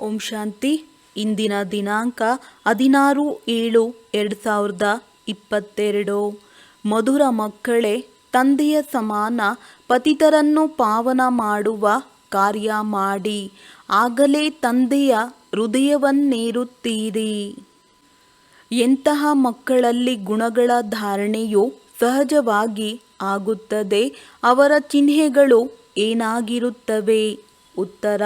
ಓಂ ಶಾಂತಿ. ಇಂದಿನ ದಿನಾಂಕ 16/7/2022. ಮಧುರ ಮಕ್ಕಳೇ, ತಂದೆಯ ಸಮಾನ ಪತಿತರನ್ನು ಪಾವನ ಮಾಡುವ ಕಾರ್ಯ ಮಾಡಿ, ಆಗಲೇ ತಂದೆಯ ಹೃದಯವನ್ನೇರುತ್ತೀರಿ. ಎಂತಹ ಮಕ್ಕಳಲ್ಲಿ ಗುಣಗಳ ಧಾರಣೆಯು ಸಹಜವಾಗಿ ಆಗುತ್ತದೆ? ಅವರ ಚಿಹ್ನೆಗಳು ಏನಾಗಿರುತ್ತವೆ? ಉತ್ತರ: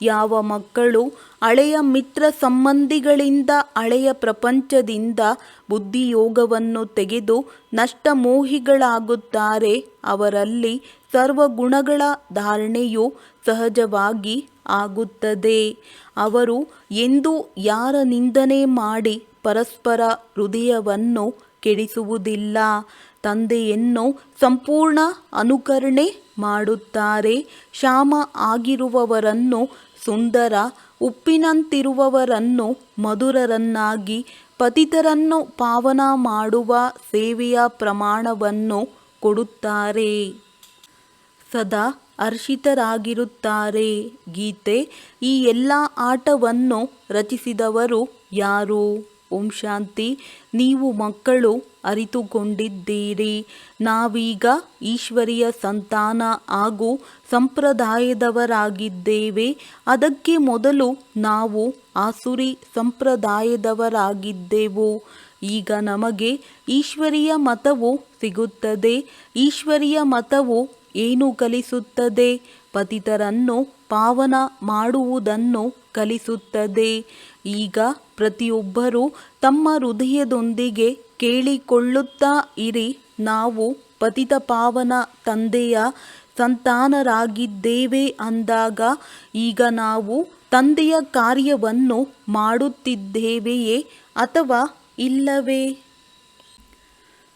ಯಾವ ಮಕ್ಕಳು ಹಳೆಯ ಮಿತ್ರ ಸಂಬಂಧಿಗಳಿಂದ, ಹಳೆಯ ಪ್ರಪಂಚದಿಂದ ಬುದ್ಧಿಯೋಗವನ್ನು ತೆಗೆದು ನಷ್ಟಮೋಹಿಗಳಾಗುತ್ತಾರೆ, ಅವರಲ್ಲಿ ಸರ್ವಗುಣಗಳ ಧಾರಣೆಯು ಸಹಜವಾಗಿ ಆಗುತ್ತದೆ. ಅವರು ಎಂದೂ ಯಾರ ನಿಂದನೆ ಮಾಡಿ ಪರಸ್ಪರ ಹೃದಯವನ್ನು ಕೆಡಿಸುವುದಿಲ್ಲ. ತಂದೆಯನ್ನು ಸಂಪೂರ್ಣ ಅನುಕರಣೆ ಮಾಡುತ್ತಾರೆ. ಶ್ಯಾಮ ಆಗಿರುವವರನ್ನು ಸುಂದರ, ಉಪ್ಪಿನಂತಿರುವವರನ್ನು ಮಧುರರನ್ನಾಗಿ, ಪತಿತರನ್ನು ಪಾವನ ಮಾಡುವ ಸೇವೆಯ ಪ್ರಮಾಣವನ್ನು ಕೊಡುತ್ತಾರೆ. ಸದಾ ಹರ್ಷಿತರಾಗಿರುತ್ತಾರೆ. ಗೀತೆ: ಈ ಎಲ್ಲ ಆಟವನ್ನು ರಚಿಸಿದವರು ಯಾರು? ಓಂ ಶಾಂತಿ. ನೀವು ಮಕ್ಕಳು ಅರಿತುಕೊಂಡಿದ್ದೀರಿ. ನಾವೀಗ ಈಶ್ವರಿಯ ಸಂತಾನ ಹಾಗೂ ಸಂಪ್ರದಾಯದವರಾಗಿದ್ದೇವೆ. ಅದಕ್ಕೆ ಮೊದಲು ನಾವು ಆಸುರಿ ಸಂಪ್ರದಾಯದವರಾಗಿದ್ದೆವು. ಈಗ ನಮಗೆ ಈಶ್ವರಿಯ ಮತವು ಸಿಗುತ್ತದೆ. ಈಶ್ವರಿಯ ಮತವು ಏನು ಕಲಿಸುತ್ತದೆ? ಪತಿತರನ್ನು ಪಾವನ ಮಾಡುವುದನ್ನು ಕಲಿಸುತ್ತದೆ. ಈಗ ಪ್ರತಿಯೊಬ್ಬರೂ ತಮ್ಮ ಹೃದಯದೊಂದಿಗೆ ಕೇಳಿಕೊಳ್ಳುತ್ತಾ ಇರಿ, ನಾವು ಪತಿತ ಪಾವನ ತಂದೆಯ ಸಂತಾನರಾಗಿದ್ದೇವೆ ಅಂದಾಗ, ಈಗ ನಾವು ತಂದೆಯ ಕಾರ್ಯವನ್ನು ಮಾಡುತ್ತಿದ್ದೇವೆಯೇ ಅಥವಾ ಇಲ್ಲವೇ?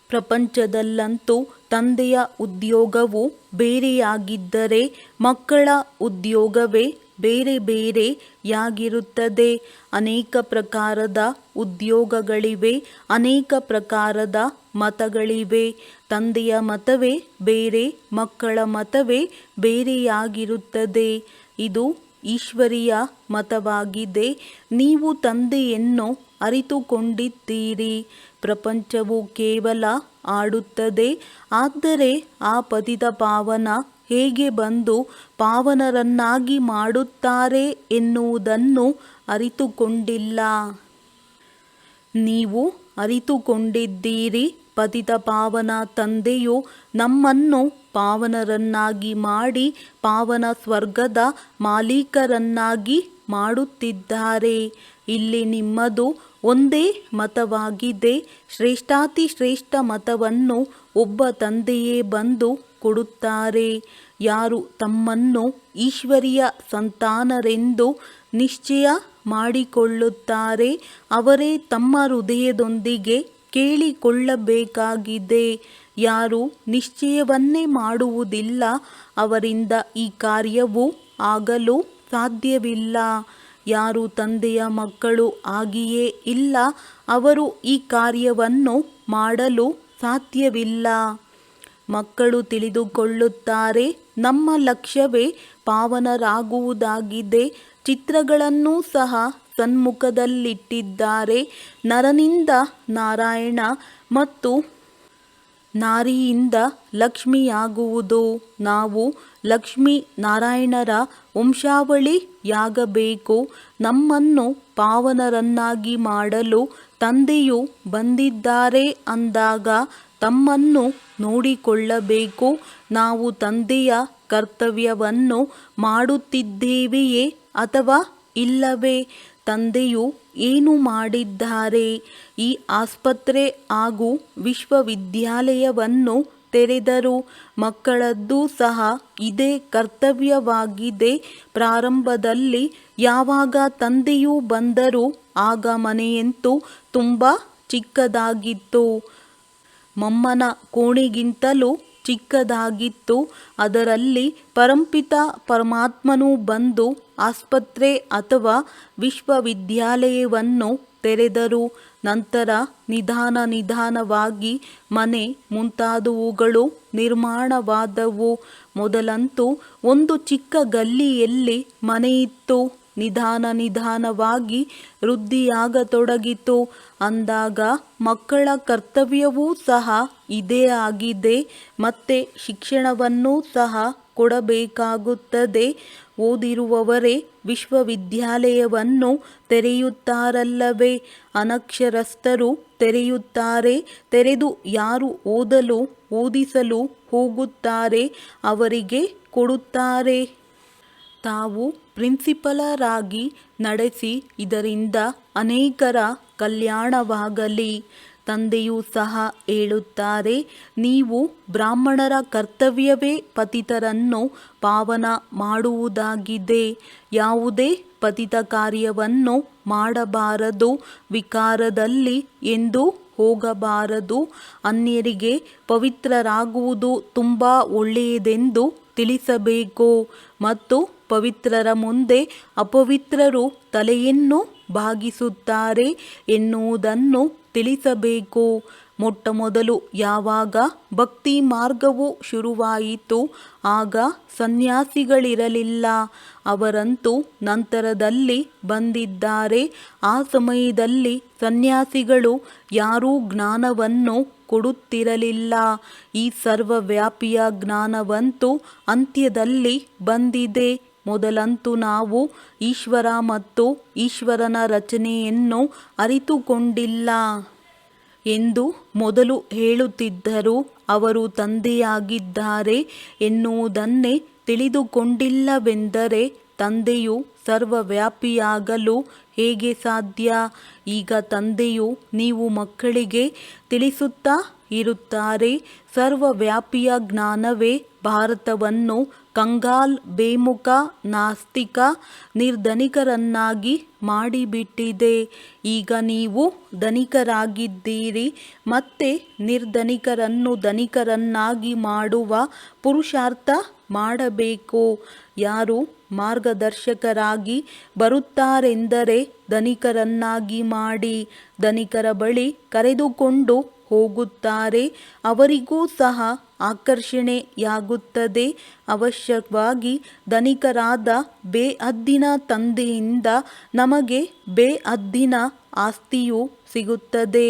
ಪ್ರಪಂಚದಲ್ಲಂತೂ ತಂದೆಯ ಉದ್ಯೋಗವು ಬೇರೆಯಾಗಿದ್ದರೆ ಮಕ್ಕಳ ಉದ್ಯೋಗವೇ ಬೇರೆ ಬೇರೆಯಾಗಿರುತ್ತದೆ. ಅನೇಕ ಪ್ರಕಾರದ ಉದ್ಯೋಗಗಳಿವೆ, ಅನೇಕ ಪ್ರಕಾರದ ಮತಗಳಿವೆ. ತಂದೆಯ ಮತವೇ ಬೇರೆ, ಮಕ್ಕಳ ಮತವೇ ಬೇರೆಯಾಗಿರುತ್ತದೆ. ಇದು ಈಶ್ವರಿಯ ಮತವಾಗಿದೆ. ನೀವು ತಂದೆಯನ್ನು ಅರಿತುಕೊಂಡಿದ್ದೀರಿ. ಪ್ರಪಂಚವು ಕೇವಲ ಆಡುತ್ತದೆ. ಆದರೆ ಆ ಪತಿತ ಪಾವನ ಹೇಗೆ ಬಂದು ಪಾವನರನ್ನಾಗಿ ಮಾಡುತ್ತಾರೆ ಎನ್ನುವುದನ್ನು ಅರಿತುಕೊಂಡಿಲ್ಲ. ನೀವು ಅರಿತುಕೊಂಡಿದ್ದೀರಿ. ಪತಿತ ಪಾವನ ತಂದೆಯು ನಮ್ಮನ್ನು ಪಾವನರನ್ನಾಗಿ ಮಾಡಿ ಪಾವನ ಸ್ವರ್ಗದ ಮಾಲೀಕರನ್ನಾಗಿ ಮಾಡುತ್ತಿದ್ದಾರೆ. ಇಲ್ಲಿ ನಿಮ್ಮದು ಒಂದೇ ಮತವಾಗಿದೆ. ಶ್ರೇಷ್ಠಾತಿಶ್ರೇಷ್ಠ ಮತವನ್ನು ಒಬ್ಬ ತಂದೆಯೇ ಬಂದು ಕೊಡುತ್ತಾರೆ. ಯಾರು ತಮ್ಮನ್ನು ಈಶ್ವರಿಯ ಸಂತಾನರೆಂದು ನಿಶ್ಚಯ ಮಾಡಿಕೊಳ್ಳುತ್ತಾರೆ, ಅವರೇ ತಮ್ಮ ಹೃದಯದೊಂದಿಗೆ ಕೇಳಿಕೊಳ್ಳಬೇಕಾಗಿದೆ. ಯಾರು ನಿಶ್ಚಯವನ್ನೇ ಮಾಡುವುದಿಲ್ಲ, ಅವರಿಂದ ಈ ಕಾರ್ಯವು ಆಗಲು ಸಾಧ್ಯವಿಲ್ಲ. ಯಾರು ತಂದೆಯ ಮಕ್ಕಳು ಆಗಿಯೇ ಇಲ್ಲ, ಅವರು ಈ ಕಾರ್ಯವನ್ನು ಮಾಡಲು ಸಾಧ್ಯವಿಲ್ಲ. ಮಕ್ಕಳು ತಿಳಿದುಕೊಳ್ಳುತ್ತಾರೆ, ನಮ್ಮ ಲಕ್ಷ್ಯವೇ ಪಾವನರಾಗುವುದಾಗಿದೆ. ಚಿತ್ರಗಳನ್ನೂ ಸಹ ಸನ್ಮುಖದಲ್ಲಿಟ್ಟಿದ್ದಾರೆ. ನರನಿಂದ ನಾರಾಯಣ ಮತ್ತು ನಾರಿಯಿಂದ ಲಕ್ಷ್ಮಿಯಾಗುವುದು. ನಾವು ಲಕ್ಷ್ಮೀ ನಾರಾಯಣರ ವಂಶಾವಳಿಯಾಗಬೇಕು. ನಮ್ಮನ್ನು ಪಾವನರನ್ನಾಗಿ ಮಾಡಲು ತಂದೆಯು ಬಂದಿದ್ದಾರೆ ಅಂದಾಗ ತಮ್ಮನ್ನು ನೋಡಿಕೊಳ್ಳಬೇಕು. ನಾವು ತಂದೆಯ ಕರ್ತವ್ಯವನ್ನು ಮಾಡುತ್ತಿದ್ದೇವೆಯೇ ಅಥವಾ ಇಲ್ಲವೇ? ತಂದೆಯು ಏನು ಮಾಡಿದ್ದಾರೆ? ಈ ಆಸ್ಪತ್ರೆ ಹಾಗೂ ವಿಶ್ವವಿದ್ಯಾಲಯವನ್ನು ತೆರೆದರು. ಮಕ್ಕಳದ್ದು ಸಹ ಇದೇ ಕರ್ತವ್ಯವಾಗಿದೆ. ಪ್ರಾರಂಭದಲ್ಲಿ ಯಾವಾಗ ತಂದೆಯು ಬಂದರು, ಆಗ ಮನೆಯಂತೂ ತುಂಬ ಚಿಕ್ಕದಾಗಿತ್ತು. ಮಮ್ಮನ ಕೋಣೆಗಿಂತಲೂ ಚಿಕ್ಕದಾಗಿತ್ತು. ಅದರಲ್ಲಿ ಪರಂಪಿತ ಪರಮಾತ್ಮನು ಬಂದು ಆಸ್ಪತ್ರೆ ಅಥವಾ ವಿಶ್ವವಿದ್ಯಾಲಯವನ್ನು ತೆರೆದರು. ನಂತರ ನಿಧಾನವಾಗಿ ಮನೆ ಮುಂತಾದವುಗಳು ನಿರ್ಮಾಣವಾದವು. ಮೊದಲಂತೂ ಒಂದು ಚಿಕ್ಕ ಗಲ್ಲಿಯಲ್ಲಿ ಮನೆಯಿತ್ತು. ನಿಧಾನವಾಗಿ ವೃದ್ಧಿಯಾಗತೊಡಗಿತು. ಅಂದಾಗ ಮಕ್ಕಳ ಕರ್ತವ್ಯವೂ ಸಹ ಇದೇ ಆಗಿದೆ. ಮತ್ತೆ ಶಿಕ್ಷಣವನ್ನೂ ಸಹ ಕೊಡಬೇಕಾಗುತ್ತದೆ. ಓದಿರುವವರೇ ವಿಶ್ವವಿದ್ಯಾಲಯವನ್ನು ತೆರೆಯುತ್ತಾರಲ್ಲವೇ? ಅನಕ್ಷರಸ್ಥರು ತೆರೆಯುತ್ತಾರೆ. ತೆರೆದು ಯಾರು ಓದಿಸಲು ಹೋಗುತ್ತಾರೆ ಅವರಿಗೆ ಕೊಡುತ್ತಾರೆ. ತಾವು ಪ್ರಿನ್ಸಿಪಲರಾಗಿ ನಡೆಸಿ ಇದರಿಂದ ಅನೇಕರ ಕಲ್ಯಾಣವಾಗಲಿ. ತಂದೆಯೂ ಸಹ ಹೇಳುತ್ತಾರೆ, ನೀವು ಬ್ರಾಹ್ಮಣರ ಕರ್ತವ್ಯವೇ ಪತಿತರನ್ನು ಪಾವನ ಮಾಡುವುದಾಗಿದೆ. ಯಾವುದೇ ಪತಿತ ಕಾರ್ಯವನ್ನು ಮಾಡಬಾರದು. ವಿಕಾರದಲ್ಲಿ ಎಂದೂ ಹೋಗಬಾರದು. ಅನ್ಯರಿಗೆ ಪವಿತ್ರರಾಗುವುದು ತುಂಬ ಒಳ್ಳೆಯದೆಂದು ತಿಳಿಸಬೇಕು ಮತ್ತು ಪವಿತ್ರರ ಮುಂದೆ ಅಪವಿತ್ರರು ತಲೆಯನ್ನು ಬಾಗಿಸುತ್ತಾರೆ ಎನ್ನುವುದನ್ನು ತಿಳಿಸಬೇಕು. ಮೊಟ್ಟಮೊದಲು ಯಾವಾಗ ಭಕ್ತಿ ಮಾರ್ಗವು ಶುರುವಾಯಿತು ಆಗ ಸನ್ಯಾಸಿಗಳಿರಲಿಲ್ಲ. ಅವರಂತೂ ನಂತರದಲ್ಲಿ ಬಂದಿದ್ದಾರೆ. ಆ ಸಮಯದಲ್ಲಿ ಸನ್ಯಾಸಿಗಳು ಯಾರೂ ಜ್ಞಾನವನ್ನು ಕೊಡುತ್ತಿರಲಿಲ್ಲ. ಈ ಸರ್ವವ್ಯಾಪಿಯ ಜ್ಞಾನವಂತೂ ಅಂತ್ಯದಲ್ಲಿ ಬಂದಿದೆ. ಮೊದಲಂತೂ ನಾವು ಈಶ್ವರ ಮತ್ತು ಈಶ್ವರನ ರಚನೆಯನ್ನು ಅರಿತುಕೊಂಡಿಲ್ಲ ಎಂದು ಮೊದಲು ಹೇಳುತ್ತಿದ್ದರು. ಅವರು ತಂದೆಯಾಗಿದ್ದಾರೆ ಎನ್ನುವುದನ್ನೇ ತಿಳಿದುಕೊಂಡಿಲ್ಲವೆಂದರೆ ತಂದೆಯು ಸರ್ವವ್ಯಾಪಿಯಾಗಲು ಹೇಗೆ ಸಾಧ್ಯ? ಈಗ ತಂದೆಯು ನೀವು ಮಕ್ಕಳಿಗೆ ತಿಳಿಸುತ್ತಾ ಇರುತ್ತಾರೆ. ಸರ್ವವ್ಯಾಪಿಯ ಜ್ಞಾನವೇ ಭಾರತವನ್ನು ಕಂಗಾಲ್, ಬೇಮುಖ, ನಾಸ್ತಿಕ, ನಿರ್ಧನಿಕರನ್ನಾಗಿ ಮಾಡಿಬಿಟ್ಟಿದೆ. ಈಗ ನೀವು ಧನಿಕರಾಗಿದ್ದೀರಿ. ಮತ್ತೆ ನಿರ್ಧನಿಕರನ್ನು ಧನಿಕರನ್ನಾಗಿ ಮಾಡುವ ಪುರುಷಾರ್ಥ ಮಾಡಬೇಕು. ಯಾರು ಮಾರ್ಗದರ್ಶಕರಾಗಿ ಬರುತ್ತಾರೆಂದರೆ ಧನಿಕರನ್ನಾಗಿ ಮಾಡಿ ಧನಿಕರ ಬಳಿ ಕರೆದುಕೊಂಡು ಹೋಗುತ್ತಾರೆ. ಅವರಿಗೂ ಸಹ ಆಕರ್ಷಣೆಯಾಗುತ್ತದೆ. ಅವಶ್ಯವಾಗಿ ಧನಿಕರಾದ ಬೇಹದ್ದಿನ ತಂದೆಯಿಂದ ನಮಗೆ ಬೇಹದ್ದಿನ ಆಸ್ತಿಯು ಸಿಗುತ್ತದೆ.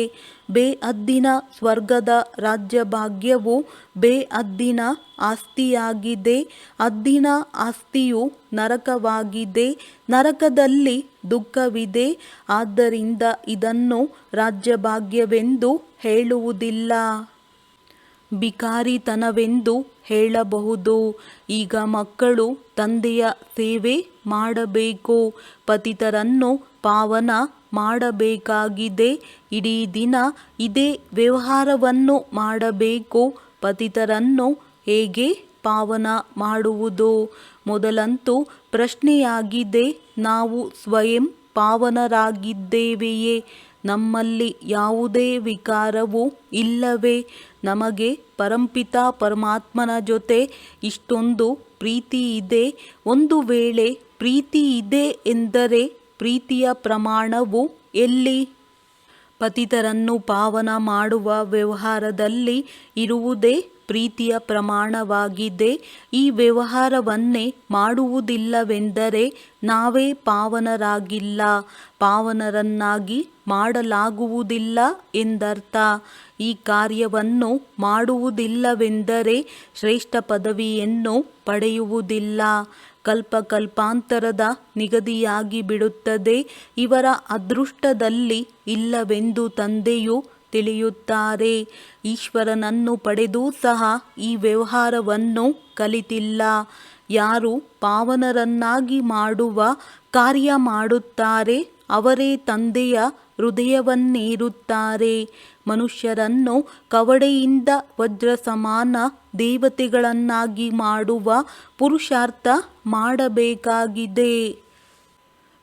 ಬೇಹದ್ದಿನ ಸ್ವರ್ಗದ ರಾಜ್ಯಭಾಗ್ಯವು ಬೇಹದ್ದಿನ ಆಸ್ತಿಯಾಗಿದೆ. ಹದ್ದಿನ ಆಸ್ತಿಯು ನರಕವಾಗಿದೆ. ನರಕದಲ್ಲಿ ದುಃಖವಿದೆ. ಆದ್ದರಿಂದ ಇದನ್ನು ರಾಜ್ಯಭಾಗ್ಯವೆಂದು ಹೇಳುವುದಿಲ್ಲ, ಬಿಕಾರಿತನವೆಂದು ಹೇಳಬಹುದು. ಈಗ ಮಕ್ಕಳು ತಂದೆಯ ಸೇವೆ ಮಾಡಬೇಕು. ಪತಿತರನ್ನು ಪಾವನ ಮಾಡಬೇಕಾಗಿದೆ. ಇಡೀ ದಿನ ಇದೇ ವ್ಯವಹಾರವನ್ನು ಮಾಡಬೇಕು. ಪತಿತರನ್ನು ಹೇಗೆ ಪಾವನ ಮಾಡುವುದು? ಮೊದಲಂತೂ ಪ್ರಶ್ನೆಯಾಗಿದೆ, ನಾವು ಸ್ವಯಂ ಪಾವನರಾಗಿದ್ದೇವೆಯೇ? ನಮ್ಮಲ್ಲಿ ಯಾವುದೇ ವಿಕಾರವೂ ಇಲ್ಲವೇ? ನಮಗೆ ಪರಂಪಿತ ಪರಮಾತ್ಮನ ಜೊತೆ ಇಷ್ಟೊಂದು ಪ್ರೀತಿ ಇದೆ. ಒಂದು ವೇಳೆ ಪ್ರೀತಿ ಇದೆ ಎಂದರೆ ಪ್ರೀತಿಯ ಪ್ರಮಾಣವು ಎಲ್ಲಿ? ಪತಿತರನ್ನು ಪಾವನ ಮಾಡುವ ವ್ಯವಹಾರದಲ್ಲಿ ಇರುವುದೇ ಪ್ರೀತಿಯ ಪ್ರಮಾಣವಾಗಿದೆ. ಈ ವ್ಯವಹಾರವನ್ನೇ ಮಾಡುವುದಿಲ್ಲವೆಂದರೆ ನಾವೇ ಪಾವನರಾಗಿಲ್ಲ, ಪಾವನರನ್ನಾಗಿ ಮಾಡಲಾಗುವುದಿಲ್ಲ ಎಂದರ್ಥ. ಈ ಕಾರ್ಯವನ್ನು ಮಾಡುವುದಿಲ್ಲವೆಂದರೆ ಶ್ರೇಷ್ಠ ಪದವಿಯನ್ನು ಪಡೆಯುವುದಿಲ್ಲ. ಕಲ್ಪಾಂತರದ ನಿಗದಿಯಾಗಿ ಬಿಡುತ್ತದೆ. ಇವರ ಅದೃಷ್ಟದಲ್ಲಿ ಇಲ್ಲವೆಂದು ತಂದೆಯು ತಿಳಿಯುತ್ತಾರೆ. ಈಶ್ವರನನ್ನು ಪಡೆದೂ ಸಹ ಈ ವ್ಯವಹಾರವನ್ನು ಕಲಿತಿಲ್ಲ. ಯಾರು ಪಾವನರನ್ನಾಗಿ ಮಾಡುವ ಕಾರ್ಯ ಮಾಡುತ್ತಾರೆ ಅವರೇ ತಂದೆಯ ಹೃದಯವನ್ನೇರುತ್ತಾರೆ. ಮನುಷ್ಯರನ್ನು ಕವಡೆಯಿಂದ ವಜ್ರ ಸಮಾನ ದೇವತೆಗಳನ್ನಾಗಿ ಮಾಡುವ ಪುರುಷಾರ್ಥ ಮಾಡಬೇಕಾಗಿದೆ.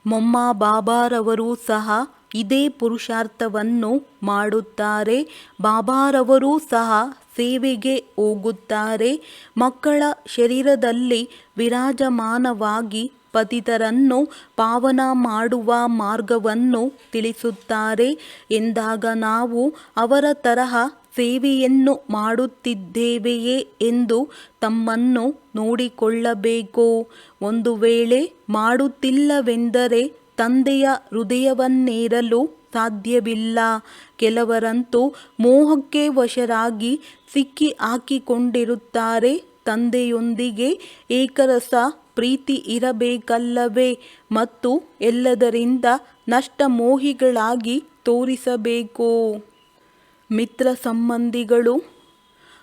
ಮೊಮ್ಮ ಬಾಬಾರವರು ಸಹ ಇದೇ ಪುರುಷಾರ್ಥವನ್ನು ಮಾಡುತ್ತಾರೆ. ಬಾಬಾರವರೂ ಸಹ ಸೇವೆಗೆ ಹೋಗುತ್ತಾರೆ. ಮಕ್ಕಳ ಶರೀರದಲ್ಲಿ ವಿರಾಜಮಾನವಾಗಿ ಪತಿತರನ್ನು ಪಾವನ ಮಾಡುವ ಮಾರ್ಗವನ್ನು ತಿಳಿಸುತ್ತಾರೆ ಎಂದಾಗ ನಾವು ಅವರ ತರಹ ಸೇವೆಯನ್ನು ಮಾಡುತ್ತಿದ್ದೇವೆಯೇ ಎಂದು ತಮ್ಮನ್ನು ನೋಡಿಕೊಳ್ಳಬೇಕು. ಒಂದು ವೇಳೆ ಮಾಡುತ್ತಿಲ್ಲವೆಂದರೆ ತಂದೆಯ ಹೃದಯವನ್ನೇರಲು ಸಾಧ್ಯವಿಲ್ಲ. ಕೆಲವರಂತೂ ಮೋಹಕ್ಕೆ ವಶರಾಗಿ ಸಿಕ್ಕಿ ಹಾಕಿಕೊಂಡಿರುತ್ತಾರೆ. ತಂದೆಯೊಂದಿಗೆ ಏಕರಸ ಪ್ರೀತಿ ಇರಬೇಕಲ್ಲವೇ ಮತ್ತು ಎಲ್ಲದರಿಂದ ನಷ್ಟಮೋಹಿಗಳಾಗಿ ತೋರಿಸಬೇಕು. ಮಿತ್ರ ಸಂಬಂಧಿಗಳು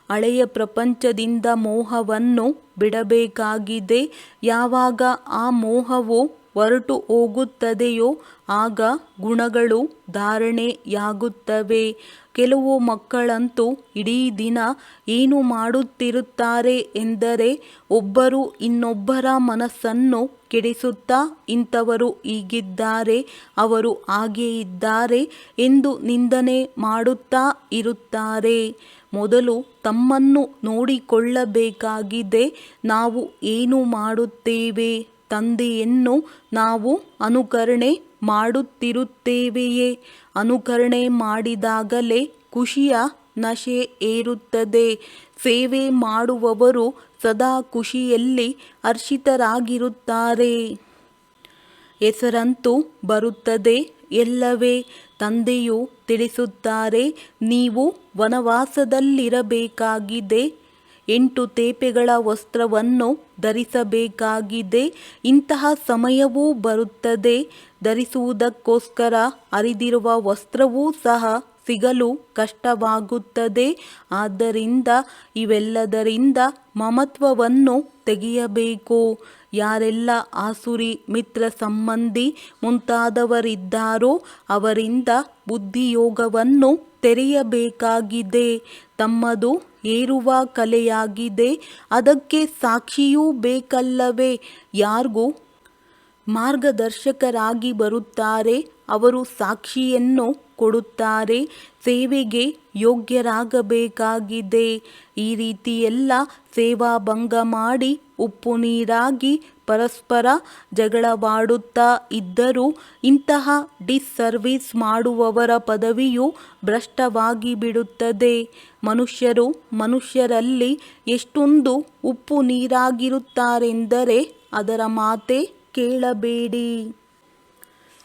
ಹಳೆಯ ಪ್ರಪಂಚದಿಂದ ಮೋಹವನ್ನು ಬಿಡಬೇಕಾಗಿದೆ. ಯಾವಾಗ ಆ ಮೋಹವು ಹೊರಟು ಹೋಗುತ್ತದೆಯೋ ಆಗ ಗುಣಗಳು ಧಾರಣೆಯಾಗುತ್ತವೆ. ಕೆಲವು ಮಕ್ಕಳಂತೂ ಇಡೀ ದಿನ ಏನು ಮಾಡುತ್ತಿರುತ್ತಾರೆ ಎಂದರೆ ಒಬ್ಬರು ಇನ್ನೊಬ್ಬರ ಮನಸ್ಸನ್ನು ಕೆಡಿಸುತ್ತಾ ಇಂಥವರು ಹೀಗಿದ್ದಾರೆ, ಅವರು ಹಾಗೇ ಇದ್ದಾರೆ ಎಂದು ನಿಂದನೆ ಮಾಡುತ್ತಾ ಇರುತ್ತಾರೆ. ಮೊದಲು ತಮ್ಮನ್ನು ನೋಡಿಕೊಳ್ಳಬೇಕಾಗಿದೆ. ನಾವು ಏನು ಮಾಡುತ್ತೇವೆ? ತಂದೆಯನ್ನು ನಾವು ಅನುಕರಣೆ ಮಾಡುತ್ತಿರುತ್ತೇವೆಯೇ? ಅನುಕರಣೆ ಮಾಡಿದಾಗಲೇ ಖುಷಿಯ ನಶೆ ಏರುತ್ತದೆ. ಸೇವೆ ಮಾಡುವವರು ಸದಾ ಖುಷಿಯಲ್ಲಿ ಹರ್ಷಿತರಾಗಿರುತ್ತಾರೆ. ಹೆಸರಂತೂ ಬರುತ್ತದೆ ಎಲ್ಲವೇ? ತಂದೆಯು ತಿಳಿಸುತ್ತಾರೆ, ನೀವು ವನವಾಸದಲ್ಲಿರಬೇಕಾಗಿದೆ. 8 ತೇಪೆಗಳ ವಸ್ತ್ರವನ್ನು ಧರಿಸಬೇಕಾಗಿದೆ. ಇಂತಹ ಸಮಯವೂ ಬರುತ್ತದೆ. ಧರಿಸುವುದಕ್ಕೋಸ್ಕರ ಹರಿದಿರುವ ವಸ್ತ್ರವೂ ಸಹ ಸಿಗಲು ಕಷ್ಟವಾಗುತ್ತದೆ. ಆದ್ದರಿಂದ ಇವೆಲ್ಲದರಿಂದ ಮಮತ್ವವನ್ನು ತೆಗೆಯಬೇಕು. ಯಾರೆಲ್ಲ ಆಸುರಿ ಮಿತ್ರ ಸಂಬಂಧಿ ಮುಂತಾದವರಿದ್ದಾರೋ ಅವರಿಂದ ಬುದ್ಧಿಯೋಗವನ್ನು ತೆರೆಯಬೇಕಾಗಿದೆ. ತಮ್ಮದು ಏರುವ ಕಲೆಯಾಗಿದೆ. ಅದಕ್ಕೆ ಸಾಕ್ಷಿಯೂ ಬೇಕಲ್ಲವೇ? ಯಾರಿಗೂ ಮಾರ್ಗದರ್ಶಕರಾಗಿ ಬರುತ್ತಾರೆ, ಅವರು ಸಾಕ್ಷಿಯನ್ನು ಕೊಡುತ್ತಾರೆ. ಸೇವೆಗೆ ಯೋಗ್ಯರಾಗಬೇಕಾಗಿದೆ. ಈ ರೀತಿಯೆಲ್ಲ ಸೇವಾಭಂಗ ಮಾಡಿ ಉಪ್ಪು ನೀರಾಗಿ ಪರಸ್ಪರ ಜಗಳವಾಡುತ್ತಾ ಇದ್ದರೂ ಇಂತಹ ಡಿಸ್ಸರ್ವಿಸ್ ಮಾಡುವವರ ಪದವಿಯು ಭ್ರಷ್ಟವಾಗಿ ಬಿಡುತ್ತದೆ. ಮನುಷ್ಯರು ಮನುಷ್ಯರಲ್ಲಿ ಎಷ್ಟೊಂದು ಉಪ್ಪು ನೀರಾಗಿರುತ್ತಾರೆಂದರೆ ಅದರ ಮಾತೇ ಕೇಳಬೇಡಿ.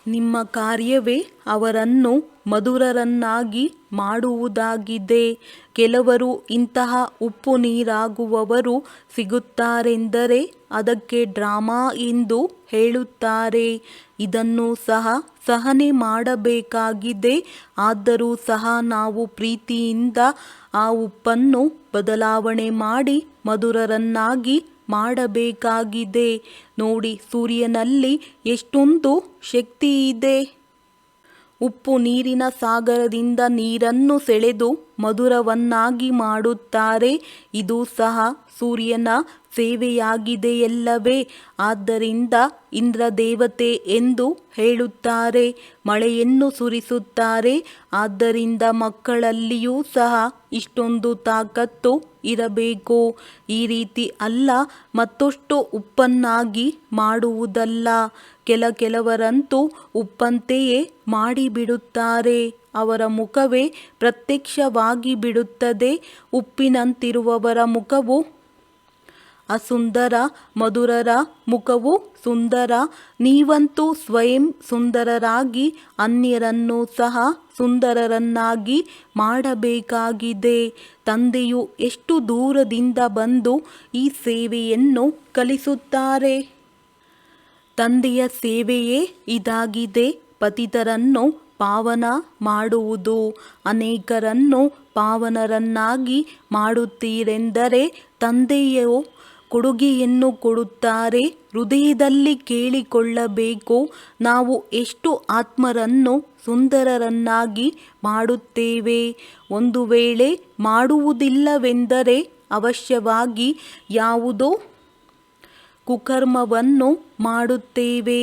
ನಿಮ್ಮ ಕಾರ್ಯವೇ ಅವರನ್ನು ಮಧುರರನ್ನಾಗಿ ಮಾಡುವುದಾಗಿದೆ. ಕೆಲವರು ಇಂತಹ ಉಪ್ಪು ನೀರಾಗುವವರು ಸಿಗುತ್ತಾರೆಂದರೆ ಅದಕ್ಕೆ ಡ್ರಾಮಾ ಎಂದು ಹೇಳುತ್ತಾರೆ. ಇದನ್ನು ಸಹ ಸಹನೆ ಮಾಡಬೇಕಾಗಿದೆ. ಆದರೂ ಸಹ ನಾವು ಪ್ರೀತಿಯಿಂದ ಆ ಉಪ್ಪನ್ನು ಬದಲಾವಣೆ ಮಾಡಿ ಮಧುರರನ್ನಾಗಿ ಮಾಡಬೇಕಾಗಿದೆ. ನೋಡಿ, ಸೂರ್ಯನಲ್ಲಿ ಎಷ್ಟೊಂದು ಶಕ್ತಿ ಇದೆ. ಉಪ್ಪು ನೀರಿನ ಸಾಗರದಿಂದ ನೀರನ್ನು ಸೆಳೆದು ಮಧುರವನ್ನಾಗಿ ಮಾಡುತ್ತಾರೆ. ಇದು ಸಹ ಸೂರ್ಯನ ಸೇವೆಯಾಗಿದೆಯಲ್ಲವೇ? ಆದ್ದರಿಂದ ಇಂದ್ರದೇವತೆ ಎಂದು ಹೇಳುತ್ತಾರೆ. ಮಳೆಯನ್ನು ಸುರಿಸುತ್ತಾರೆ. ಆದ್ದರಿಂದ ಮಕ್ಕಳಲ್ಲಿಯೂ ಸಹ ಇಷ್ಟೊಂದು ತಾಕತ್ತು ಇರಬೇಕು. ಈ ರೀತಿ ಅಲ್ಲ, ಮತ್ತಷ್ಟು ಉಪ್ಪನ್ನಾಗಿ ಮಾಡುವುದಲ್ಲ. ಕೆಲವರಂತೂ ಉಪ್ಪಂತೆಯೇ ಮಾಡಿಬಿಡುತ್ತಾರೆ. ಅವರ ಮುಖವೇ ಪ್ರತ್ಯಕ್ಷವಾಗಿ ಬಿಡುತ್ತದೆ. ಉಪ್ಪಿನಂತಿರುವವರ ಮುಖವು ಅಸುಂದರ, ಮಧುರರ ಮುಖವು ಸುಂದರ. ನೀವಂತೂ ಸ್ವಯಂ ಸುಂದರರಾಗಿ ಅನ್ಯರನ್ನು ಸಹ ಸುಂದರರನ್ನಾಗಿ ಮಾಡಬೇಕಾಗಿದೆ. ತಂದೆಯು ಎಷ್ಟು ದೂರದಿಂದ ಬಂದು ಈ ಸೇವೆಯನ್ನು ಕಲಿಸುತ್ತಾರೆ. ತಂದೆಯ ಸೇವೆಯೇ ಇದಾಗಿದೆ. ಪತಿತರನ್ನು ಪಾವನ ಮಾಡುವುದು. ಅನೇಕರನ್ನು ಪಾವನರನ್ನಾಗಿ ಮಾಡುತ್ತೀರೆಂದರೆ ತಂದೆಯು ಕೊಡುಗೆಯನ್ನು ಕೊಡುತ್ತಾರೆ. ಹೃದಯದಲ್ಲಿ ಕೇಳಿಕೊಳ್ಳಬೇಕು, ನಾವು ಎಷ್ಟು ಆತ್ಮರನ್ನು ಸುಂದರರನ್ನಾಗಿ ಮಾಡುತ್ತೇವೆ. ಒಂದು ವೇಳೆ ಮಾಡುವುದಿಲ್ಲವೆಂದರೆ ಅವಶ್ಯವಾಗಿ ಯಾವುದೋ ಕುಕರ್ಮವನ್ನು ಮಾಡುತ್ತೇವೆ.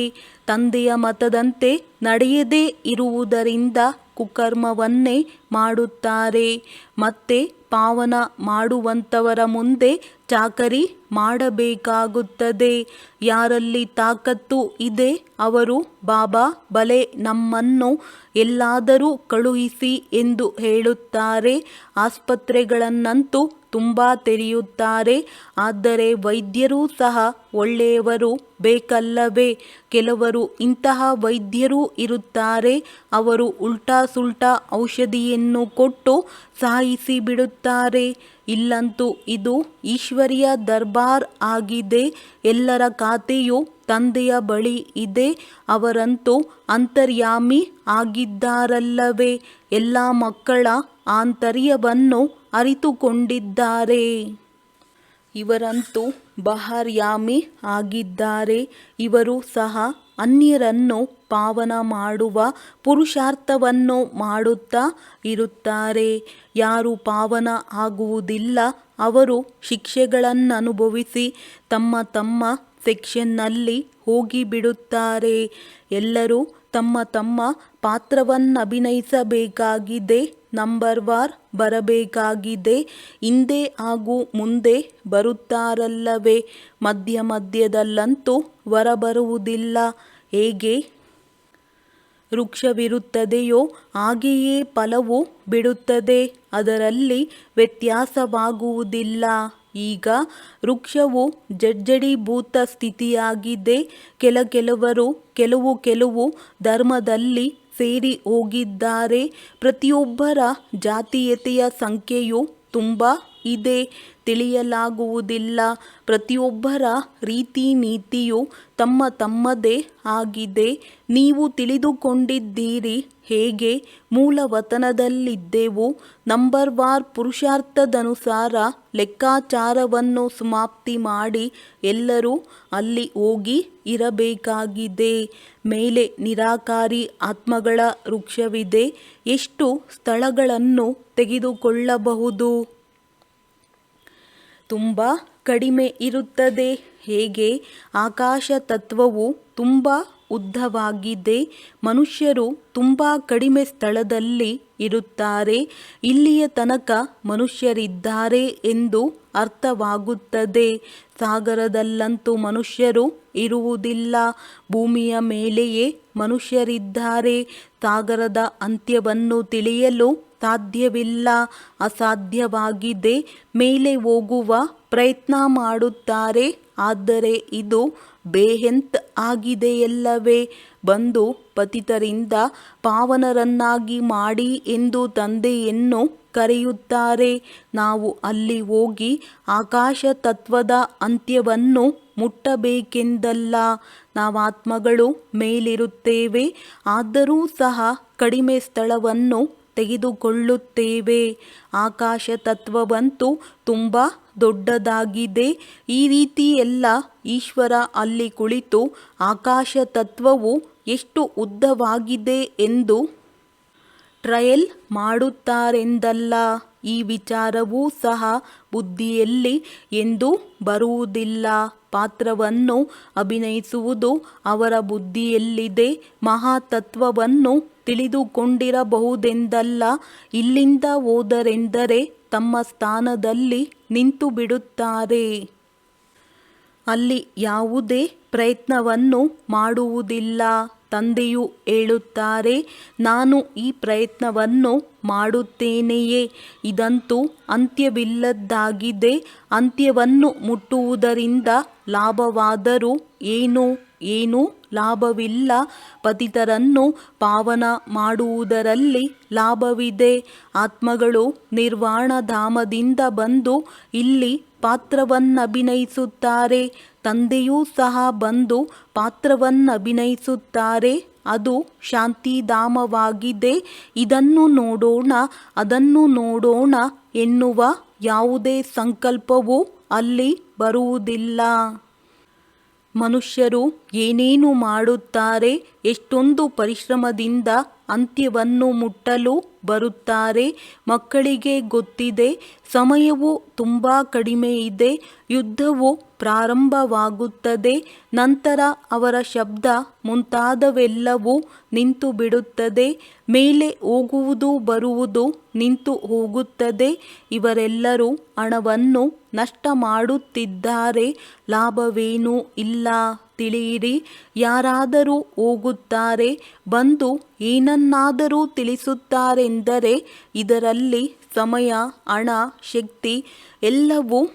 ತಂದೆಯ ಮತದಂತೆ ನಡೆಯದೇ ಇರುವುದರಿಂದ ಕುಕರ್ಮವನ್ನೇ ಮಾಡುತ್ತಾರೆ. ಮತ್ತೆ ಪಾವನ ಮಾಡುವಂಥವರ ಮುಂದೆ ಚಾಕರಿ ಮಾಡಬೇಕಾಗುತ್ತದೆ. ಯಾರಲ್ಲಿ ತಾಕತ್ತು ಇದೆ ಅವರು ಬಾಬಾ ಬಲೆ ನಮ್ಮನ್ನು ಎಲ್ಲಾದರೂ ಕಳುಹಿಸಿ ಎಂದು ಹೇಳುತ್ತಾರೆ. ಆಸ್ಪತ್ರೆಗಳನ್ನಂತೂ ತುಂಬ ತೆರೆಯುತ್ತಾರೆ. ಆದರೆ ವೈದ್ಯರೂ ಸಹ ಒಳ್ಳೆಯವರು ಬೇಕಲ್ಲವೇ? ಕೆಲವರು ಇಂತಹ ವೈದ್ಯರೂ ಇರುತ್ತಾರೆ. ಅವರು ಉಲ್ಟಾ ಸುಲ್ಟಾ ಔಷಧಿಯನ್ನು ಕೊಟ್ಟು ಸಾಯಿಸಿ ಬಿಡುತ್ತಾರೆ. ಇಲ್ಲಂತೂ ಇದು ಈಶ್ವರಿಯ ದರ್ಬಾರ್ ಆಗಿದೆ. ಎಲ್ಲರ ಖಾತೆಯು ತಂದೆಯ ಬಳಿ ಇದೆ. ಅವರಂತೂ ಅಂತರ್ಯಾಮಿ ಆಗಿದ್ದಾರಲ್ಲವೇ? ಎಲ್ಲ ಮಕ್ಕಳ ಆಂತರ್ಯವನ್ನು ಅರಿತುಕೊಂಡಿದ್ದಾರೆ. ಇವರಂತೂ ಬಹರ್ಯಾಮಿ ಆಗಿದ್ದಾರೆ. ಇವರು ಸಹ ಅನ್ಯರನ್ನು ಪಾವನ ಮಾಡುವ ಪುರುಷಾರ್ಥವನ್ನು ಮಾಡುತ್ತಾ ಇರುತ್ತಾರೆ. ಯಾರು ಪಾವನ ಆಗುವುದಿಲ್ಲ ಅವರು ಶಿಕ್ಷೆಗಳನ್ನನುಭವಿಸಿ ತಮ್ಮ ತಮ್ಮ ಸೆಕ್ಷನ್ನಲ್ಲಿ ಹೋಗಿಬಿಡುತ್ತಾರೆ. ಎಲ್ಲರೂ ತಮ್ಮ ತಮ್ಮ ಪಾತ್ರವನ್ನಭಿನಯಿಸಬೇಕಾಗಿದೆ. ನಂಬರ್ ವಾರ್ ಬರಬೇಕಾಗಿದೆ. ಹಿಂದೆ ಹಾಗೂ ಮುಂದೆ ಬರುತ್ತಾರಲ್ಲವೇ? ಮಧ್ಯ ಮಧ್ಯದಲ್ಲಂತೂ ಹೊರಬರುವುದಿಲ್ಲ. ಹೇಗೆ ವೃಕ್ಷವಿರುತ್ತದೆಯೋ ಹಾಗೆಯೇ ಫಲವು ಬಿಡುತ್ತದೆ. ಅದರಲ್ಲಿ ವ್ಯತ್ಯಾಸವಾಗುವುದಿಲ್ಲ. ಈಗ ವೃಕ್ಷವು ಜಡ್ಜಡೀಭೂತ ಸ್ಥಿತಿಯಾಗಿದೆ. ಕೆಲವರು ಕೆಲವು ಧರ್ಮದಲ್ಲಿ ಸೇರಿ ಹೋಗಿದ್ದಾರೆ. ಪ್ರತಿಯೊಬ್ಬರ ಜಾತೀಯತೆಯ ಸಂಖ್ಯೆಯು ತುಂಬ ಇದೆ. ತಿಳಿಯಲಾಗುವುದಿಲ್ಲ. ಪ್ರತಿಯೊಬ್ಬರ ರೀತಿ ನೀತಿಯು ತಮ್ಮ ತಮ್ಮದೇ ಆಗಿದೆ. ನೀವು ತಿಳಿದುಕೊಂಡಿದ್ದೀರಿ ಹೇಗೆ ಮೂಲವತನದಲ್ಲಿದ್ದೆವು. ನಂಬರ್ ವಾರ್ ಪುರುಷಾರ್ಥದನುಸಾರ ಲೆಕ್ಕಾಚಾರವನ್ನು ಸಮಾಪ್ತಿ ಮಾಡಿ ಎಲ್ಲರೂ ಅಲ್ಲಿ ಹೋಗಿ ಇರಬೇಕಾಗಿದೆ. ಮೇಲೆ ನಿರಾಕಾರಿ ಆತ್ಮಗಳ ವೃಕ್ಷವಿದೆ. ಎಷ್ಟು ಸ್ಥಳಗಳನ್ನು ತೆಗೆದುಕೊಳ್ಳಬಹುದು? ತುಂಬ ಕಡಿಮೆ ಇರುತ್ತದೆ. ಹೇಗೆ ಆಕಾಶ ತತ್ವವು ತುಂಬ ಉದ್ದವಾಗಿದೆ. ಮನುಷ್ಯರು ತುಂಬ ಕಡಿಮೆ ಸ್ಥಳದಲ್ಲಿ ಇರುತ್ತಾರೆ. ಇಲ್ಲಿಯ ತನಕ ಮನುಷ್ಯರಿದ್ದಾರೆ ಎಂದು ಅರ್ಥವಾಗುತ್ತದೆ. ಸಾಗರದಲ್ಲಂತೂ ಮನುಷ್ಯರು ಇರುವುದಿಲ್ಲ. ಭೂಮಿಯ ಮೇಲೆಯೇ ಮನುಷ್ಯರಿದ್ದಾರೆ. ಸಾಗರದ ಅಂತ್ಯವನ್ನು ತಿಳಿಯಲು ಸಾಧ್ಯವಿಲ್ಲ. ಅಸಾಧ್ಯವಾಗಿದೆ. ಮೇಲೆ ಹೋಗುವ ಪ್ರಯತ್ನ ಮಾಡುತ್ತಾರೆ. ಆದರೆ ಇದು ಬೇಹೆಂತ್ ಆಗಿದೆಯಲ್ಲವೇ? ಬಂದು ಪತಿತರಿಂದ ಪಾವನರನ್ನಾಗಿ ಮಾಡಿ ಎಂದು ತಂದೆಯನ್ನು ಕರೆಯುತ್ತಾರೆ. ನಾವು ಅಲ್ಲಿ ಹೋಗಿ ಆಕಾಶ ತತ್ವದ ಅಂತ್ಯವನ್ನು ಮುಟ್ಟಬೇಕೆಂದಲ್ಲ. ನಾವಾತ್ಮಗಳು ಮೇಲಿರುತ್ತೇವೆ. ಆದರೂ ಸಹ ಕಡಿಮೆ ಸ್ಥಳವನ್ನು ತೆಗೆದುಕೊಳ್ಳುತ್ತೇವೆ. ಆಕಾಶ ತತ್ವವಂತೂ ತುಂಬ ದೊಡ್ಡದಾಗಿದೆ. ಈ ರೀತಿ ಎಲ್ಲ ಈಶ್ವರ ಅಲ್ಲಿ ಕುಳಿತು ಆಕಾಶ ತತ್ವವು ಎಷ್ಟು ಉದ್ದವಾಗಿದೆ ಎಂದು ಟ್ರಯಲ್ ಮಾಡುತ್ತಾರೆಂದಲ್ಲ. ಈ ವಿಚಾರವೂ ಸಹ ಬುದ್ಧಿಯಲ್ಲಿ ಎಂದೂ ಬರುವುದಿಲ್ಲ. ಪಾತ್ರವನ್ನು ಅಭಿನಯಿಸುವುದು ಅವರ ಬುದ್ಧಿಯಲ್ಲಿದೆ. ಮಹಾತತ್ವವನ್ನು ತಿಳಿದುಕೊಂಡಿರಬಹುದೆಂದಲ್ಲ. ಇಲ್ಲಿಂದ ಹೋದರೆಂದರೆ ತಮ್ಮ ಸ್ಥಾನದಲ್ಲಿ ನಿಂತು ಬಿಡುತ್ತಾರೆ. ಅಲ್ಲಿ ಯಾವುದೇ ಪ್ರಯತ್ನವನ್ನು ಮಾಡುವುದಿಲ್ಲ. ತಂದೆಯು ಹೇಳುತ್ತಾರೆ, ನಾನು ಈ ಪ್ರಯತ್ನವನ್ನು ಮಾಡುತ್ತೇನೆಯೇ? ಇದಂತೂ ಅಂತ್ಯವಿಲ್ಲದ್ದಾಗಿದೆ. ಅಂತ್ಯವನ್ನು ಮುಟ್ಟುವುದರಿಂದ ಲಾಭವಾದರೂ ಏನೂ ಲಾಭವಿಲ್ಲ. ಪತಿತರನ್ನು ಪಾವನ ಮಾಡುವುದರಲ್ಲಿ ಲಾಭವಿದೆ. ಆತ್ಮಗಳು ನಿರ್ವಾಣಧಾಮದಿಂದ ಬಂದು ಇಲ್ಲಿ ಪಾತ್ರವನ್ನಭಿನಯಿಸುತ್ತಾರೆ. ತಂದೆಯೂ ಸಹ ಬಂದು ಪಾತ್ರವನ್ನಭಿನಯಿಸುತ್ತಾರೆ. ಅದು ಶಾಂತಿಧಾಮವಾಗಿದೆ. ಇದನ್ನು ನೋಡೋಣ, ಅದನ್ನು ನೋಡೋಣ ಎನ್ನುವ ಯಾವುದೇ ಸಂಕಲ್ಪವೂ ಅಲ್ಲಿ ಬರುವುದಿಲ್ಲ. ಮನುಷ್ಯರು ಏನೇನು ಮಾಡುತ್ತಾರೆ, ಎಷ್ಟೊಂದು ಪರಿಶ್ರಮದಿಂದ ಅಂತ್ಯವನ್ನು ಮುಟ್ಟಲು ಬರುತ್ತಾರೆ. ಮಕ್ಕಳಿಗೆ ಗೊತ್ತಿದೆ, ಸಮಯವು ತುಂಬ ಕಡಿಮೆ ಇದೆ, ಯುದ್ಧವು ಪ್ರಾರಂಭವಾಗುತ್ತದೆ. ನಂತರ ಅವರ ಶಬ್ದ ಮುಂತಾದವೆಲ್ಲವೂ ನಿಂತು ಬಿಡುತ್ತದೆ. ಮೇಲೆ ಹೋಗುವುದು ಬರುವುದು ನಿಂತು ಹೋಗುತ್ತದೆ. ಇವರೆಲ್ಲರೂ ಹಣವನ್ನು ನಷ್ಟ ಮಾಡುತ್ತಿದ್ದಾರೆ, ಲಾಭವೇನೂ ಇಲ್ಲ. ತಿಳಿಯಿರಿ, ಯಾರಾದರೂ ಹೋಗುತ್ತಾರೆ, ಬಂದು ಏನನ್ನಾದರೂ ತಿಳಿಸುತ್ತಾರೆಂದರೆ ಇದರಲ್ಲಿ ಸಮಯ, ಹಣ, ಶಕ್ತಿ ಎಲ್ಲವೂ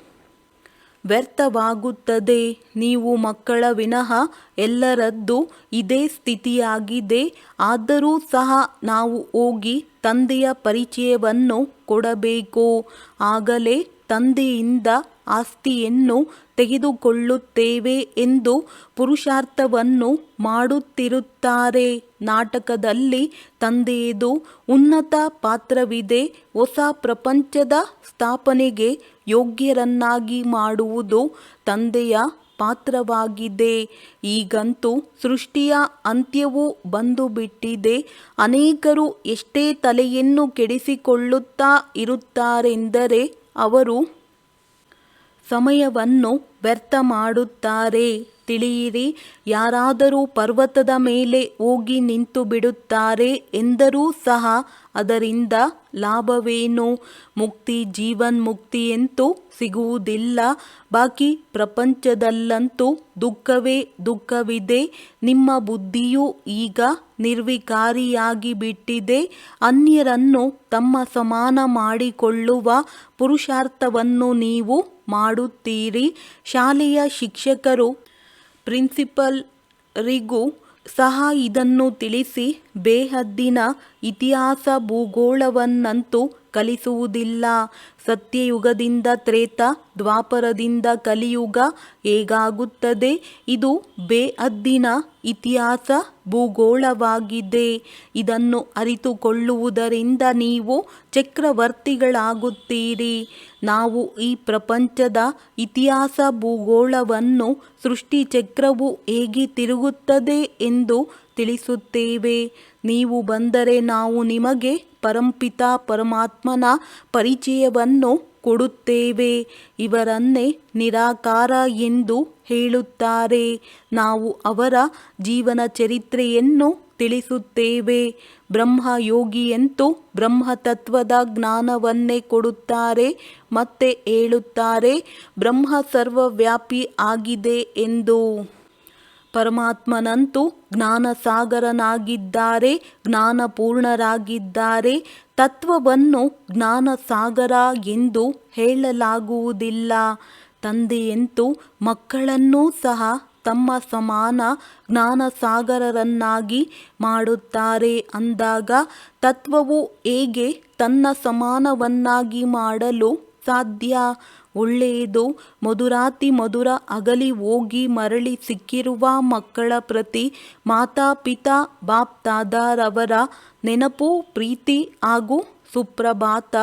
ವ್ಯರ್ಥವಾಗುತ್ತದೆ. ನೀವು ಮಕ್ಕಳ ವಿನಃ ಎಲ್ಲರದ್ದು ಇದೇ ಸ್ಥಿತಿಯಾಗಿದೆ. ಆದರೂ ಸಹ ನಾವು ಹೋಗಿ ತಂದೆಯ ಪರಿಚಯವನ್ನು ಕೊಡಬೇಕು. ಆಗಲೇ ತಂದೆಯಿಂದ ಆಸ್ತಿಯನ್ನು ತೆಗೆದುಕೊಳ್ಳುತ್ತೇವೆ ಎಂದು ಪುರುಷಾರ್ಥವನ್ನು ಮಾಡುತ್ತಿರುತ್ತಾರೆ. ನಾಟಕದಲ್ಲಿ ತಂದೆಯದು ಉನ್ನತ ಪಾತ್ರವಿದೆ. ಹೊಸ ಪ್ರಪಂಚದ ಸ್ಥಾಪನೆಗೆ ಯೋಗ್ಯರನ್ನಾಗಿ ಮಾಡುವುದು ತಂದೆಯ ಪಾತ್ರವಾಗಿದೆ. ಈಗಂತೂ ಸೃಷ್ಟಿಯ ಅಂತ್ಯವು ಬಂದು ಬಿಟ್ಟಿದೆ. ಅನೇಕರು ಎಷ್ಟೇ ತಲೆಯನ್ನು ಕೆಡಿಸಿಕೊಳ್ಳುತ್ತಾ ಇರುತ್ತಾರೆಂದರೆ ಅವರು ಸಮಯವನ್ನು ವ್ಯರ್ಥ ಮಾಡುತ್ತಾರೆ. ತಿಳಿಯಿರಿ, ಯಾರಾದರೂ ಪರ್ವತದ ಮೇಲೆ ಹೋಗಿ ನಿಂತು ಬಿಡುತ್ತಾರೆ ಎಂದರೂ ಸಹ ಅದರಿಂದ ಲಾಭವೇನು? ಮುಕ್ತಿ, ಜೀವನ್ಮುಕ್ತಿಯಂತೂ ಸಿಗುವುದಿಲ್ಲ. ಬಾಕಿ ಪ್ರಪಂಚದಲ್ಲಂತೂ ದುಃಖವೇ ದುಃಖವಿದೆ. ನಿಮ್ಮ ಬುದ್ಧಿಯು ಈಗ ನಿರ್ವಿಕಾರಿಯಾಗಿ ಬಿಟ್ಟಿದೆ. ಅನ್ಯರನ್ನು ತಮ್ಮ ಸಮಾನ ಮಾಡಿಕೊಳ್ಳುವ ಪುರುಷಾರ್ಥವನ್ನು ನೀವು ಮಾಡುತ್ತೀರಿ. ಶಾಲೆಯ ಶಿಕ್ಷಕರು ಪ್ರಿನ್ಸಿಪಲ್ರಿಗೂ ಸಹ ಇದನ್ನು ತಿಳಿಸಿ ಬೇಹದ್ದಿನ ಇತಿಹಾಸ ಭೂಗೋಳವನ್ನಂತೂ ಕಲಿಸುವುದಿಲ್ಲ. ಸತ್ಯಯುಗದಿಂದ ತ್ರೇತ, ದ್ವಾಪರದಿಂದ ಕಲಿಯುಗ ಹೇಗಾಗುತ್ತದೆ? ಇದು ಬೇಹದ್ದಿನ ಇತಿಹಾಸ ಭೂಗೋಳವಾಗಿದೆ. ಇದನ್ನು ಅರಿತುಕೊಳ್ಳುವುದರಿಂದ ನೀವು ಚಕ್ರವರ್ತಿಗಳಾಗುತ್ತೀರಿ. ನಾವು ಈ ಪ್ರಪಂಚದ ಇತಿಹಾಸ ಭೂಗೋಳವನ್ನು, ಸೃಷ್ಟಿ ಚಕ್ರವು ಹೇಗೆ ತಿರುಗುತ್ತದೆ ಎಂದು ತಿಳಿಸುತ್ತೇವೆ. ನೀವು ಬಂದರೆ ನಾವು ನಿಮಗೆ ಪರಂಪಿತ ಪರಮಾತ್ಮನ ಪರಿಚಯವನ್ನು ಕೊಡುತ್ತೇವೆ. ಇವರನ್ನೇ ನಿರಾಕಾರ ಎಂದು ಹೇಳುತ್ತಾರೆ. ನಾವು ಅವರ ಜೀವನ ಚರಿತ್ರೆಯನ್ನು ತಿಳಿಸುತ್ತೇವೆ. ಬ್ರಹ್ಮಯೋಗಿಯಂತೂ ಬ್ರಹ್ಮತತ್ವದ ಜ್ಞಾನವನ್ನೇ ಕೊಡುತ್ತಾರೆ ಮತ್ತೆ ಹೇಳುತ್ತಾರೆ, ಬ್ರಹ್ಮ ಸರ್ವವ್ಯಾಪಿ ಆಗಿದೆ ಎಂದು. ಪರಮಾತ್ಮನಂತೂ ಜ್ಞಾನಸಾಗರನಾಗಿದ್ದಾರೆ, ಜ್ಞಾನಪೂರ್ಣರಾಗಿದ್ದಾರೆ. ತತ್ವವನ್ನು ಜ್ಞಾನಸಾಗರ ಎಂದು ಹೇಳಲಾಗುವುದಿಲ್ಲ. ತಂದೆಯಂತೂ ಮಕ್ಕಳನ್ನೂ ಸಹ ತಮ್ಮ ಸಮಾನ ಜ್ಞಾನಸಾಗರರನ್ನಾಗಿ ಮಾಡುತ್ತಾರೆ. ಅಂದಾಗ ತತ್ವವು ಹೇಗೆ ತನ್ನ ಸಮಾನವನ್ನಾಗಿ ಮಾಡಲು ಸಾಧ್ಯ? ಒಳ್ಳೆಯದು. ಮಧುರಾತಿ ಮಧುರ ಅಗಲಿ ಹೋಗಿ ಮರಳಿ ಸಿಕ್ಕಿರುವ ಮಕ್ಕಳ ಪ್ರತಿ ಮಾತಾಪಿತಾ ಬಾಪ್ ದಾದಾರವರ ನೆನಪು, ಪ್ರೀತಿ ಹಾಗೂ ಸುಪ್ರಭಾತ.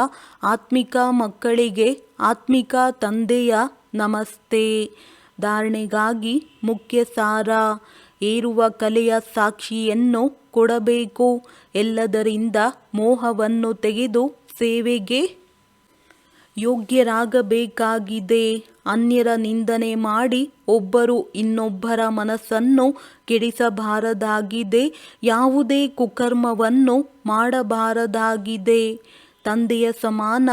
ಆತ್ಮಿಕ ಮಕ್ಕಳಿಗೆ ಆತ್ಮಿಕ ತಂದೆಯ ನಮಸ್ತೆ. ಧಾರಣೆಗಾಗಿ ಮುಖ್ಯ ಸಾರ: ಏರುವ ಕಲೆಯ ಸಾಕ್ಷಿಯನ್ನು ಕೊಡಬೇಕು. ಎಲ್ಲದರಿಂದ ಮೋಹವನ್ನು ತೆಗೆದು ಸೇವೆಗೆ ಯೋಗ್ಯರಾಗಬೇಕಾಗಿದೆ. ಅನ್ಯರ ನಿಂದನೆ ಮಾಡಿ ಒಬ್ಬರು ಇನ್ನೊಬ್ಬರ ಮನಸ್ಸನ್ನು ಕೆಡಿಸಬಾರದಾಗಿದೆ. ಯಾವುದೇ ಕುಕರ್ಮವನ್ನು ಮಾಡಬಾರದಾಗಿದೆ. ತಂದೆಯ ಸಮಾನ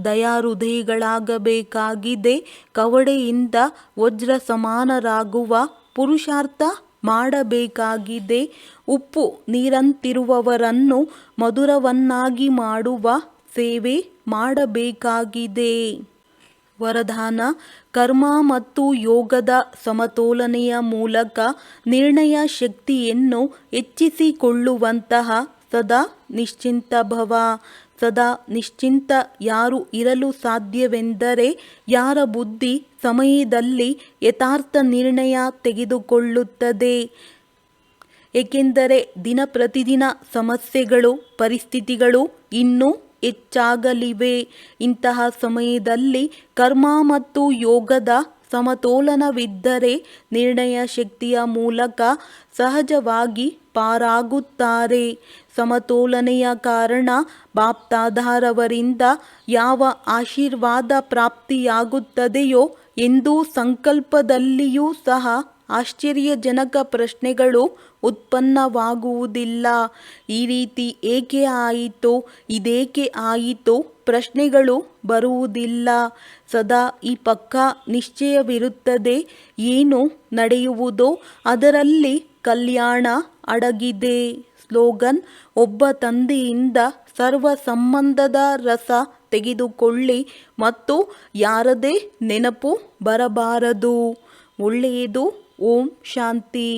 ದಯಾಹೃದಯಗಳಾಗಬೇಕಾಗಿದೆ. ಕವಡೆಯಿಂದ ವಜ್ರ ಸಮಾನರಾಗುವ ಪುರುಷಾರ್ಥ ಮಾಡಬೇಕಾಗಿದೆ. ಉಪ್ಪು ನೀರಂತಿರುವವರನ್ನು ಮಧುರವನ್ನಾಗಿ ಮಾಡುವ ಸೇವೆ ಮಾಡಬೇಕಾಗಿದೆ. ವರದಾನ: ಕರ್ಮ ಮತ್ತು ಯೋಗದ ಸಮತೋಲನೆಯ ಮೂಲಕ ನಿರ್ಣಯ ಶಕ್ತಿಯನ್ನು ಹೆಚ್ಚಿಸಿಕೊಳ್ಳುವಂತಹ ಸದಾ ನಿಶ್ಚಿಂತ ಭವ. ಸದಾ ನಿಶ್ಚಿಂತ ಯಾರು ಇರಲು ಸಾಧ್ಯವೆಂದರೆ ಯಾರ ಬುದ್ಧಿ ಸಮಯದಲ್ಲಿ ಯಥಾರ್ಥ ನಿರ್ಣಯ ತೆಗೆದುಕೊಳ್ಳುತ್ತದೆ. ಏಕೆಂದರೆ ದಿನ ಪ್ರತಿದಿನ ಸಮಸ್ಯೆಗಳು, ಪರಿಸ್ಥಿತಿಗಳು ಇನ್ನೂ ಹೆಚ್ಚಾಗಲಿವೆ. ಇಂತಹ ಸಮಯದಲ್ಲಿ ಕರ್ಮ ಮತ್ತು ಯೋಗದ ಸಮತೋಲನವಿದ್ದರೆ ನಿರ್ಣಯ ಶಕ್ತಿಯ ಮೂಲಕ ಸಹಜವಾಗಿ ಪಾರಾಗುತ್ತಾರೆ. ಸಮತೋಲನೆಯ ಕಾರಣ ಬಾಪ್ದಾದಾರವರಿಂದ ಯಾವ ಆಶೀರ್ವಾದ ಪ್ರಾಪ್ತಿಯಾಗುತ್ತದೆಯೋ ಎಂದು ಸಂಕಲ್ಪದಲ್ಲಿಯೂ ಸಹ ಆಶ್ಚರ್ಯಜನಕ ಪ್ರಶ್ನೆಗಳು ಉತ್ಪನ್ನವಾಗುವುದಿಲ್ಲ. ಈ ರೀತಿ ಏಕೆ ಆಯಿತು, ಇದೇಕೆ ಆಯಿತು ಪ್ರಶ್ನೆಗಳು ಬರುವುದಿಲ್ಲ. ಸದಾ ಈ ಪಕ್ಕಾ ನಿಶ್ಚಯವಿರುತ್ತದೆ, ಏನು ನಡೆಯುವುದೋ ಅದರಲ್ಲಿ ಕಲ್ಯಾಣ ಅಡಗಿದೆ. ಸ್ಲೋಗನ್: ಒಬ್ಬ ತಂದೆಯಿಂದ ಸರ್ವ ಸಂಬಂಧದ ರಸ ತೆಗೆದುಕೊಳ್ಳಿ ಮತ್ತು ಯಾರದೇ ನೆನಪು ಬರಬಾರದು. ಒಳ್ಳೆಯದು. ಓಂ ಶಾಂತಿ.